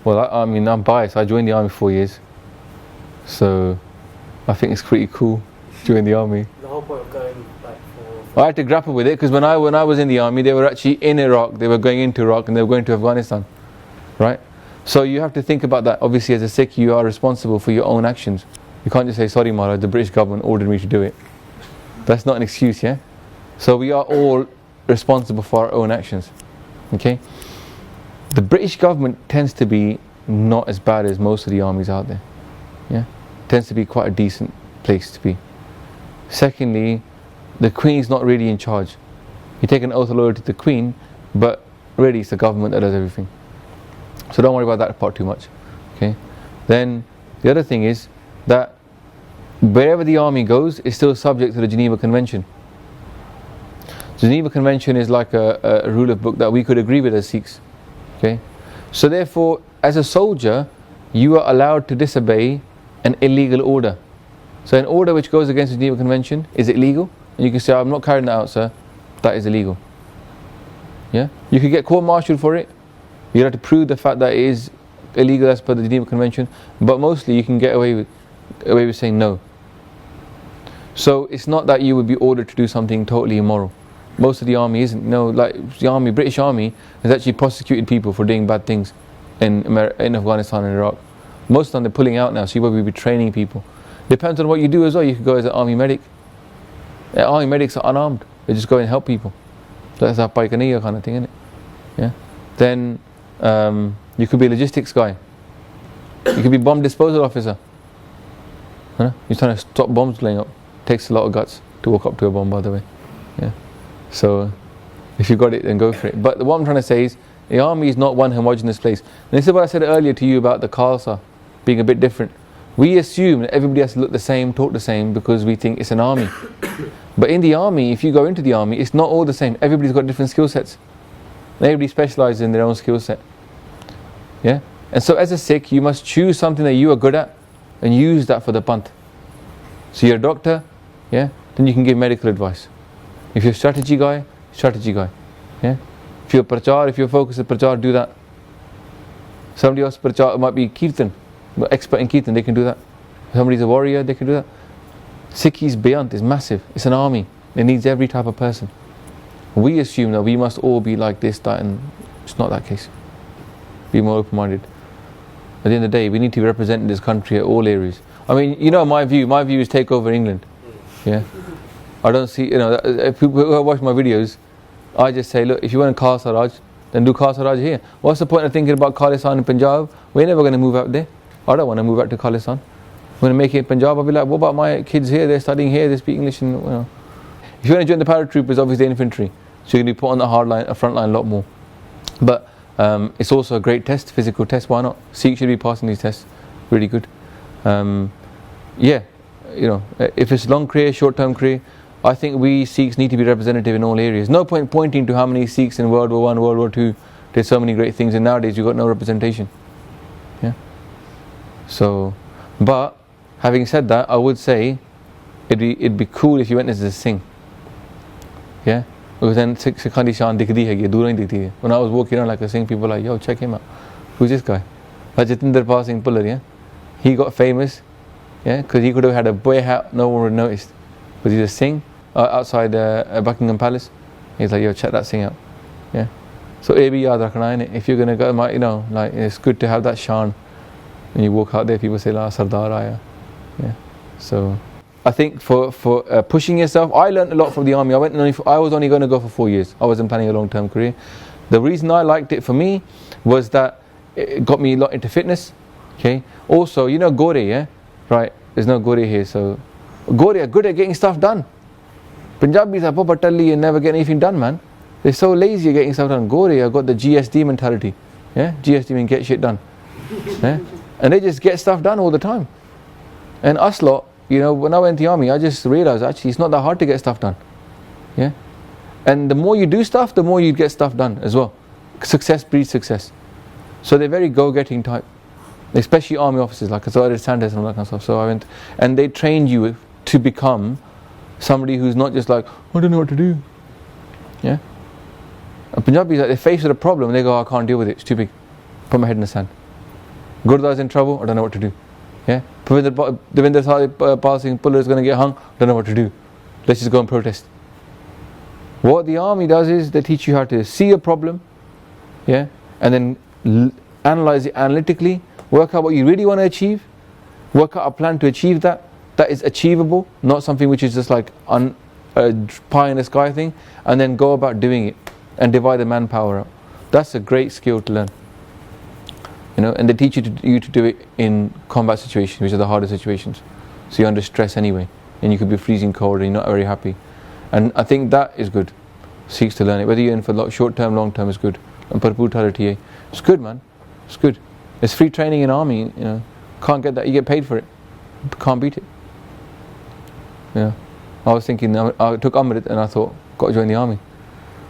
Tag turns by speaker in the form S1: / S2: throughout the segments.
S1: Well, I'm biased. I joined the army 4 years, so I think it's pretty cool joining the army.
S2: The whole point of going like for...
S1: I had to grapple with it because when I was in the army, they were actually in Iraq. They were going into Iraq and they were going to Afghanistan, right? So you have to think about that. Obviously, as a Sikh, you are responsible for your own actions. You can't just say, "Sorry, Maharaj, the British government ordered me to do it." That's not an excuse, yeah? So we are all responsible for our own actions, okay? The British government tends to be not as bad as most of the armies out there, yeah? Tends to be quite a decent place to be. Secondly, the Queen's not really in charge. You take an oath of loyalty to the Queen, but really it's the government that does everything. So don't worry about that part too much, okay? Then the other thing is that wherever the army goes, it's still subject to the Geneva Convention. The Geneva Convention is like a rule of book that we could agree with as Sikhs, okay? So therefore, as a soldier, you are allowed to disobey an illegal order. So an order which goes against the Geneva Convention, is it illegal? And you can say, "I'm not carrying that out, sir." That is illegal. Yeah? You could get court-martialed for it. You have to prove the fact that it is illegal as per the Geneva Convention, but mostly you can get away with saying no. So it's not that you would be ordered to do something totally immoral. Most of the army isn't. No, like the army, British army, has actually prosecuted people for doing bad things in Afghanistan and Iraq. Most of them they're pulling out now, so you will be training people. Depends on what you do as well. You could go as an army medic. Army medics are unarmed. They just go and help people. So that's a paikaniya kind of thing, isn't it? Yeah. Then you could be a logistics guy. You could be bomb disposal officer. Huh? You're trying to stop bombs laying up. Takes a lot of guts to walk up to a bomb, by the way. Yeah. So if you got it, then go for it. But what I'm trying to say is, the army is not one homogeneous place. And this is what I said earlier to you about the Khalsa being a bit different. We assume that everybody has to look the same, talk the same, because we think it's an army. But in the army, if you go into the army, it's not all the same. Everybody's got different skill sets. Everybody specializes in their own skill set. Yeah? And so as a Sikh, you must choose something that you are good at and use that for the panth. So you're a doctor, yeah? Then you can give medical advice. If you're a strategy guy, yeah? If you're prachar, if you're focused on prachar, do that. Somebody else prachar might be kirtan, but expert in kirtan, they can do that. If somebody's a warrior, they can do that. Sikhi's beyond is massive. It's an army. It needs every type of person. We assume that we must all be like this, that, and it's not that case. Be more open-minded. At the end of the day, we need to represent this country at all areas. I mean, you know my view is take over England. Yeah. I don't see, you know, if people who watch my videos, I just say, look, if you want Khalsa Raj, then do Khalsa Raj here. What's the point of thinking about Khalistan in Punjab? We're never going to move out there. I don't want to move out to Khalistan. I'm going to make it in Punjab. I'll be like, what about my kids here? They're studying here, they speak English. And, you know. If you want to join the paratroopers, obviously infantry. So you're going to be put on the hard line, front line a lot more. But it's also a great test, physical test. Why not? Sikhs should be passing these tests. Really good. Yeah, you know, if it's long career, short-term career, I think we Sikhs need to be representative in all areas. No point pointing to how many Sikhs in World War I, World War II did so many great things, and nowadays you've got no representation. Yeah. So, but having said that, I would say it'd be cool if you went as a Singh. Yeah. Because then Sikhan di shaan dikhdi hai, dura hi dikhdi hai. When I was walking around like a Singh, people were like, yo, check him out. Who's this guy? Like Jatinder Singh Pullar, yeah. He got famous, yeah, because he could have had a boy hat, no one would have noticed. Because he's a Singh outside Buckingham Palace. He's like, yo, check that Singh out. Yeah. So A.B. yaad rakhna, innit? If you're going to go, you know, like, it's good to have that shaan. When you walk out there, people say, la, Sardar aaya. Yeah. So I think for pushing yourself, I learned a lot from the army. I was only going to go for 4 years. I wasn't planning a long-term career. The reason I liked it for me was that it got me a lot into fitness. Okay. Also, you know Gore, yeah? Right. There's no Gore here, so Gore are good at getting stuff done. Punjabis are popatali and never get anything done, man. They're so lazy at getting stuff done. Gore have got the GSD mentality. Yeah? GSD means get shit done. Yeah? And they just get stuff done all the time. And us lot, you know, when I went to the army, I just realized actually it's not that hard to get stuff done. Yeah? And the more you do stuff, the more you get stuff done as well. Success breeds success. So they're very go-getting type. Especially army officers, like so I did Sandhurst and all that kind of stuff. So I went, and they trained you to become somebody who's not just like, I don't know what to do. Yeah? And Punjabis, like, they're faced with a problem and they go, I can't deal with it, it's too big. Put my head in the sand. Gurudwara's in trouble, I don't know what to do. Yeah? Devinder Sahib passing, Puller is going to get hung, I don't know what to do. Let's just go and protest. What the army does is they teach you how to see a problem, yeah, and then analyze it analytically, work out what you really want to achieve, work out a plan to achieve that is achievable, not something which is just like a pie in the sky thing, and then go about doing it and divide the manpower up. That's a great skill to learn. You know, and they teach you to do it in combat situations, which are the hardest situations. So you're under stress anyway, and you could be freezing cold and you're not very happy. And I think that is good. Seeks to learn it. Whether you're in for short term, long term is good. And Parpurtarati, it's good, man. It's good. It's free training in army. You know, can't get that. You get paid for it. Can't beat it. Yeah. I was thinking. I took Amrit and I thought, got to join the army.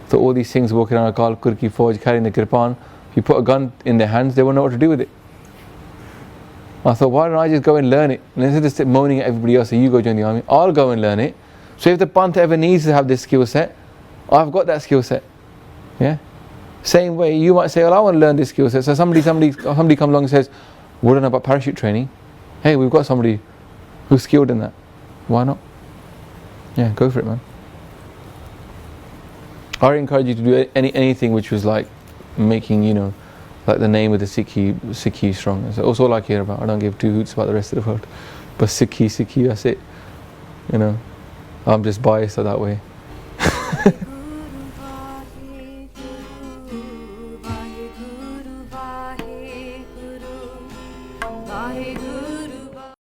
S1: So all these things walking around Akal Kurki Fauj carrying the kirpan. If you put a gun in their hands, they won't know what to do with it. I thought, why don't I just go and learn it? And instead of sit moaning at everybody else, say, you go join the army, I'll go and learn it. So if the Panth ever needs to have this skill set, I've got that skill set. Yeah? Same way, you might say, well, I want to learn this skill set. So somebody comes along and says, we don't know about parachute training. Hey, we've got somebody who's skilled in that. Why not? Yeah, go for it, man. I encourage you to do anything which was like making, you know, like the name of the Sikhi strong. That's all I care about. I don't give two hoots about the rest of the world. But Sikhi, that's it. You know, I'm just biased that way.